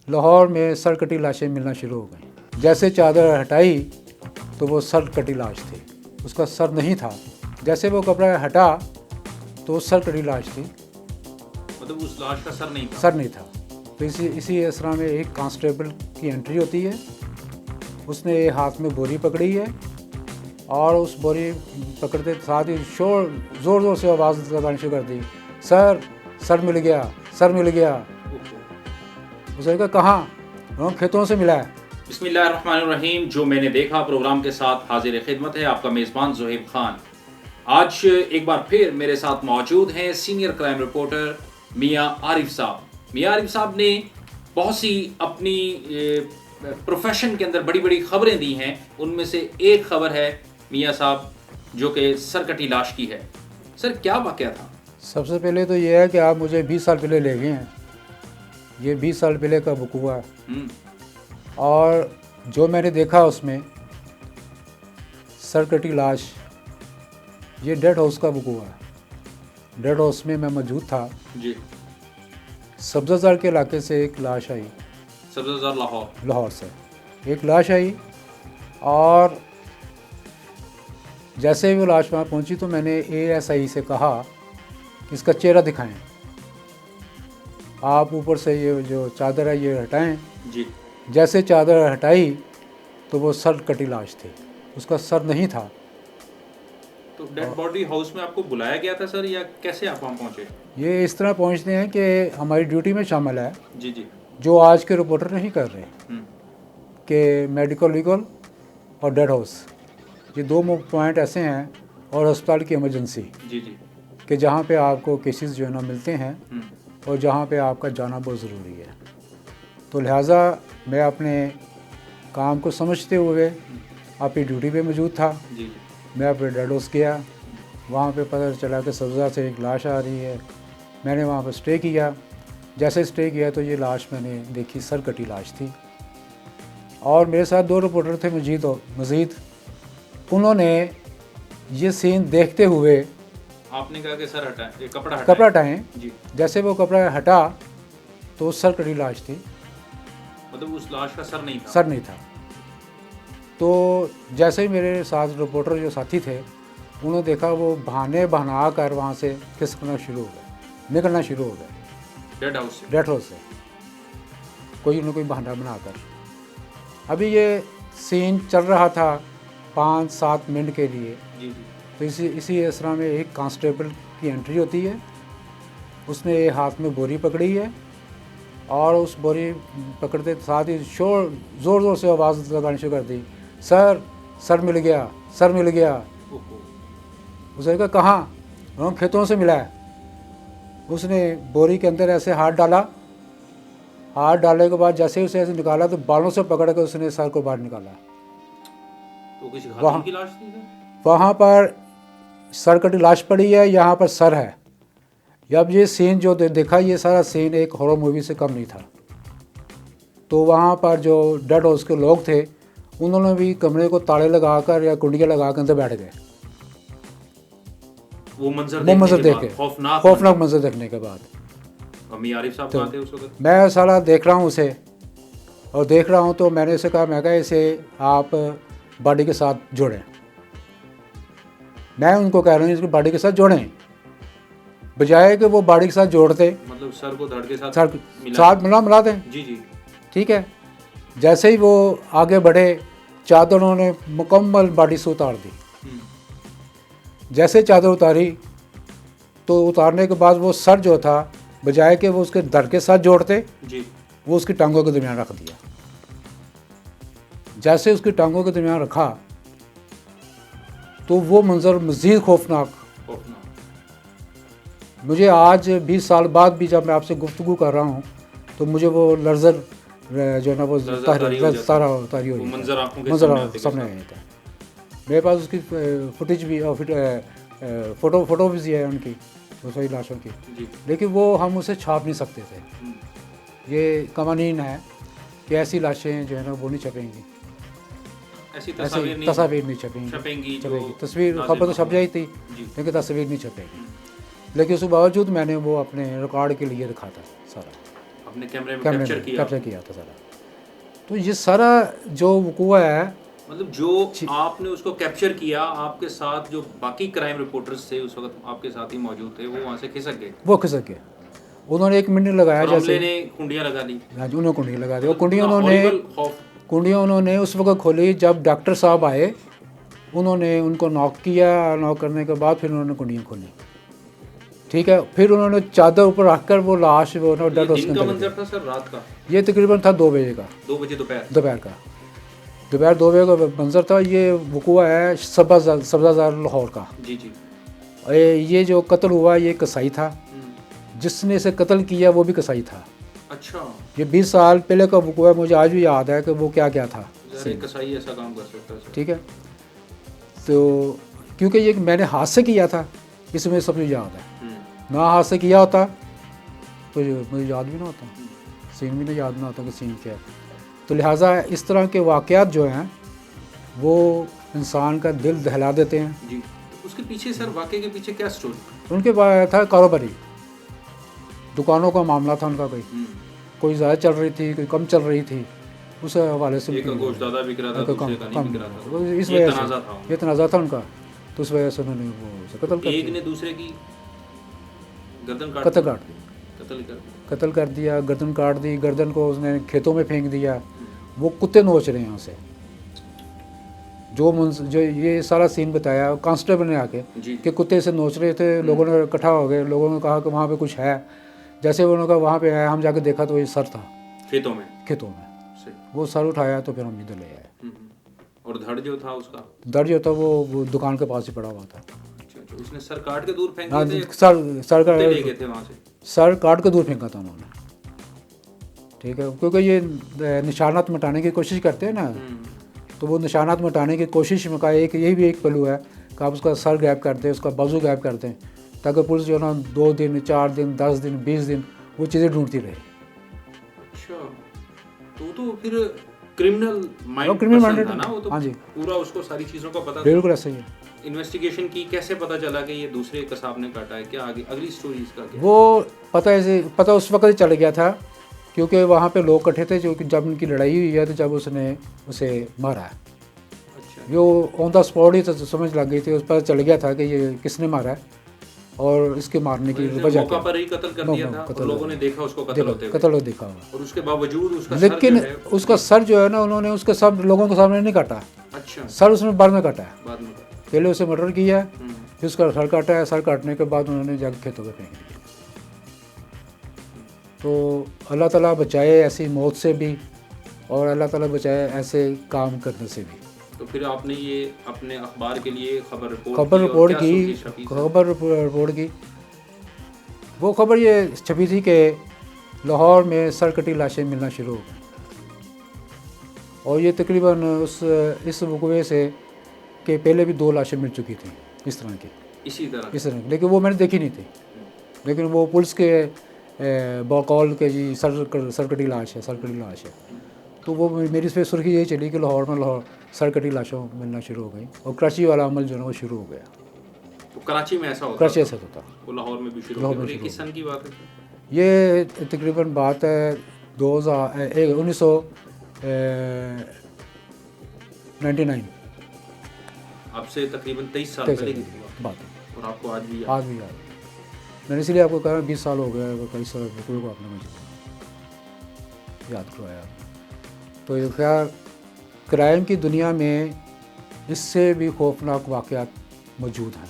लाहौर में सर कटी लाशें मिलना शुरू हो गई। जैसे चादर हटाई तो वो सर कटी लाश थी, उसका सर नहीं था। जैसे वो कपड़ा हटा तो सर कटी लाश थी, मतलब उस लाश का सर नहीं था। सर नहीं था। तो इसी असरा में एक कांस्टेबल की एंट्री होती है, उसने हाथ में बोरी पकड़ी है और उस बोरी पकड़ते साथ ही ज़ोर ज़ोर से आवाज़ लगानी शुरू कर दी, सर सर मिल गया, सर मिल गया। उसने कहा कहाँ? हम खेतों से मिला है। बिस्मिल्लाहिर्रहमानिर्रहीम। जो मैंने देखा प्रोग्राम के साथ हाजिर खिदमत है आपका मेज़बान ज़ोहेब खान। आज एक बार फिर मेरे साथ मौजूद हैं सीनियर क्राइम रिपोर्टर मियां आरिफ साहब। मियां आरिफ साहब ने बहुत सी अपनी प्रोफेशन के अंदर बड़ी बड़ी खबरें दी हैं। उनमें से एक खबर है मियां साहब जो कि सरकटी लाश की है। सर क्या वाकया था? सबसे पहले तो ये है कि आप मुझे 20 साल पहले ले गए हैं। ये 20 साल पहले का वकूआ है और जो मैंने देखा उसमें सरकटी लाश, ये डेड हाउस का वकूआ है। डेड हाउस में मैं मौजूद था जी। सब्ज़ाज़ार के इलाके से एक लाश आई। सब्ज़ाज़ार लाहौर से एक लाश आई और जैसे ही वो लाश वहाँ पहुँची तो मैंने ASI से कहा कि इसका चेहरा दिखाएं, आप ऊपर से ये जो चादर है ये हटाएं। जी। जैसे चादर हटाई तो वो सर कटी लाश थी, उसका सर नहीं था। तो डेड बॉडी हाउस में आपको बुलाया गया था सर, या कैसे आप वहाँ पहुँचे? ये इस तरह पहुँचते हैं कि हमारी ड्यूटी में शामिल है, जी जी, जो आज के रिपोर्टर नहीं कर रहे, कि मेडिकल लीगल और डेड हाउस ये दो पॉइंट ऐसे हैं, और अस्पताल की इमरजेंसी जी जी, कि जहाँ पे आपको केसेस जो है ना मिलते हैं और जहाँ पे आपका जाना बहुत ज़रूरी है। तो लिहाजा मैं अपने काम को समझते हुए अपनी ड्यूटी पे मौजूद था। जी जी, मैं अपने डेड हाउस गया, वहाँ पे पता चला कि सब्ज़ा से एक लाश आ रही है। मैंने वहाँ पर स्टे किया। जैसे स्टे किया तो ये लाश मैंने देखी, सर कटी लाश थी। और मेरे साथ 2 रिपोर्टर थे मज़ीद। उन्होंने ये सीन देखते हुए आपने कहा कि सर हटाएं, ये कपड़ा हटाएं। जी। जैसे वो कपड़ा हटा तो सर कटी लाश थी, मतलब उस लाश का सर नहीं था। सर नहीं था। तो जैसे ही मेरे साथ रिपोर्टर जो साथी थे उन्होंने देखा, वो बहाने बना कर वहाँ से खिसकना शुरू हो गए, निकलना शुरू हो गए डेड हाउस से कोई न कोई बहाना बनाकर। अभी ये सीन चल रहा था 5-7 मिनट के लिए। जी जी, तो इसी असरा में एक कांस्टेबल की एंट्री होती है, उसने हाथ में बोरी पकड़ी है और उस बोरी पकड़ते साथ ही ज़ोर से आवाज़ लगानी शुरू कर दी, सर सर मिल गया, सर मिल गया। उसने कहा कहाँ? हम खेतों से मिला है। उसने बोरी के अंदर ऐसे हाथ डाला, हाथ डालने के बाद जैसे ही उसे ऐसे निकाला तो बालों से पकड़ कर उसने सर को बाहर निकाला। तो किसी खातून की लाश थी सर? वहाँ पर सर कटी लाश पड़ी है, यहाँ पर सर है। जब ये सीन जो देखा, ये सारा सीन एक हॉरर मूवी से कम नहीं था। तो वहाँ पर जो डेड हाउस के लोग थे उन्होंने भी कमरे को ताले लगाकर या कुंडियाँ लगा कर अंदर बैठ गए, वो मंजर देख के, खौफनाक मंजर देखने के बाद। मियां आरिफ साहब कहाँ थे उस वक्त? मैं सारा देख रहा हूँ उसे, और देख रहा हूँ तो मैंने उसे कहा, मैं कहा इसे आप बॉडी के साथ जोड़ें। मैं उनको कह रहा हूँ इसको बॉडी के साथ जोड़ें, बजाय कि वो बॉडी के साथ जोड़ते, मतलब सर को धड़ के साथ मिला दें। जी जी, ठीक है। जैसे ही वो आगे बढ़े, चादर उन्होंने मुकम्मल बॉडी से उतार दी। जैसे चादर उतारी तो उतारने के बाद वो सर जो था, बजाय कि वो उसके धड़ के साथ जोड़ते जी, वो उसकी टांगों के दरमियान रख दिया। जैसे उसकी टांगों के दरमियान रखा तो वो मंजर मज़ीद खौफनाक। मुझे आज 20 साल बाद भी जब मैं आपसे गुफ्तगू कर रहा हूँ तो मुझे वो लर्जर जो है ना वो तारी हो जाती है, मंजर सामने आ जाता है। मेरे पास उसकी फुटेज भी और फोटो भी है उनकी, वो सही लाशों की, लेकिन वो हम उसे छाप नहीं सकते थे। ये कवानीन है कि ऐसी लाशें जो है ना वो नहीं छपेंगी, ऐसी तस्वीर नहीं छपेंगी। तस्वीर खबर तो छप जाई थी लेकिन तस्वीर नहीं छपेगी। लेकिन उसके बावजूद मैंने वो अपने रिकॉर्ड के लिए रखा था सारा। आपने कैमरे में कैमरे कैप्चर में किया। कैप्चर किया था सारा। तो ये सारा जो वकूआ है, मतलब जो आपने उसको कैप्चर किया, आपके साथ जो बाकी क्राइम रिपोर्टर्स थे उस वक्त आपके साथ ही मौजूद थे, वो वहाँ से खिसक गए। वो खिसक गए। उन्होंने 1 मिनट लगाया और जैसे, हमले ने कुंडियाँ लगा दी। हाँ जी, उन्होंने कुंडियाँ लगा दी। और horrible कुंडियाँ उन्होंने उस वक्त खोली जब डॉक्टर साहब आए, उन्होंने उनको नॉक किया। नॉक करने के बाद फिर उन्होंने कुंडियाँ खोली, ठीक है। फिर उन्होंने चादर ऊपर रखकर वो लाश वो ना डेड दिन का मंजर था सर, रात का? ये तकरीबन था 2 बजे का, 2 बजे दोपहर का दोपहर 2 बजे का मंजर था। ये वकूआ है सब्ज़ाज़ार लाहौर का। जी जी। ये जो कत्ल हुआ ये कसाई था, जिसने इसे कत्ल किया वो भी कसाई था। अच्छा। ये 20 साल पहले का वकूआ है, मुझे आज भी याद है कि वो क्या क्या था। कसाई ऐसा काम कर सकता है, ठीक है। तो क्योंकि ये मैंने हाथ से किया था, इसमें सब मुझे याद है। ना हाथ से किया होता तो मुझे याद भी ना होता, सीन भी ना याद ना होता कि सीन क्या है। तो लिहाजा इस तरह के वाक़यात जो हैं वो इंसान का दिल दहला देते हैं। जी। उसके पीछे सर, वाक़े के पीछे क्या स्टोरी? उनके पास था कारोबारी, दुकानों का मामला था उनका। कोई ज़्यादा चल रही थी, कोई कम चल रही थी, उस हवाले से एक गोश्त ज़्यादा बिक रहा था, दूसरे का नहीं बिक रहा था। इस वजह से ये तनाज़ा था उनका, तो उस वजह से उन्होंने वो कत्ल कर दिया। एक ने दूसरे की गर्दन काट कत्ल कर दिया, गर्दन काट दी। गर्दन को उसने खेतों में फेंक दिया। वो कुत्ते नोच रहे हैं यहाँ से। जो ये सारा सीन बताया कांस्टेबल ने आके कि कुत्ते से नोच रहे थे। लोगों ने इकट्ठा हो गए, लोगों ने कहा कि वहाँ पे कुछ है। जैसे उन्होंने कहा वहाँ पे है, हम जाके देखा तो ये सर था खेतों में। वो सर उठाया तो फिर हम इधर ले आए। और धड़ जो था उसका, धड़ जो था वो दुकान के पास ही पड़ा हुआ था। उसने सर काट के दूर फेंक दिए थे। सर काट के दूर फेंका था उन्होंने, ठीक है। क्योंकि ये निशानात मिटाने की कोशिश करते हैं ना, तो वो निशानात मिटाने की कोशिश में का यही भी एक पहलू है कि आप उसका सर गायब कर दें, उसका बाजू गायब कर दें, ताकि पुलिस जो है ना 2 दिन 4 दिन 10 दिन 20 दिन वो चीज़ें ढूंढती रहे। अच्छा, तो फिर क्रिमिनल माइंड था ना वो तो। हाँ जी, पूरा उसको सारी चीज़ों का पता। बिल्कुल ऐसा ही है। इन्वेस्टिगेशन की, कैसे पता चला कि ये दूसरे कसाब ने काटा है? क्या आगे अगली स्टोरी इसका क्या? वो पता उस वक्त ही चल गया था, क्योंकि वहाँ पे लोग इकट्ठे थे। जो जब उनकी लड़ाई हुई है तो जब उसने उसे मारा है, अच्छा, जो ऑन द स्पॉट ही तो समझ लग गई थी, उस पर चल गया था कि ये किसने मारा है और इसके मारने की वजह क्या। पर ही कत्ल कर दिया था और लोगों ने देखा उसको कत्ल होते देखा हुआ। और उसके बावजूद उसका लेकिन उसका सर जो है ना, उन्होंने उसके सब लोगों के सामने नहीं काटा। अच्छा, सर उसने बाद में काटा है। बाद में पहले उसे मर्डर किया, फिर उसका सर काटा है। सर काटने के बाद उन्होंने जाकर खेतों में फेंक दिया। तो अल्लाह ताला बचाए ऐसी मौत से भी, और अल्लाह ताला बचाए ऐसे काम करने से भी। तो फिर आपने ये अपने अखबार के लिए खबर रिपोर्ट की। वो खबर ये छपी थी कि लाहौर में सर कटी लाशें मिलना शुरू हो गई। और ये तकरीबन इस वकूए से कि पहले भी 2 लाशें मिल चुकी थी इस तरह की, इसी तरह। लेकिन वो मैंने देखी नहीं थी। लेकिन वो पुलिस के बकौल के जी सरकटी लाश है। तो वो मेरी इस पर सुर्खी यही चली कि लाहौर में सरकटी लाशों मिलना शुरू हो गई, और कराची वाला अमल जो है वो शुरू हो गया। तो कराची में ऐसा होता? कराची ऐसा होता, वो लाहौर में भी शुरू हो गया। किस सन की बात है? ये तकरीबन बात है 1999। अब से तकरीबन 23 साल पहले की बात है। और आपको आज भी याद? मैंने इसलिए आपको कहा 20 साल हो गए, 23 साल को आपने मुझे याद करवाया। तो ये खैर क्राइम की दुनिया में इससे भी खौफनाक वाक़यात मौजूद हैं।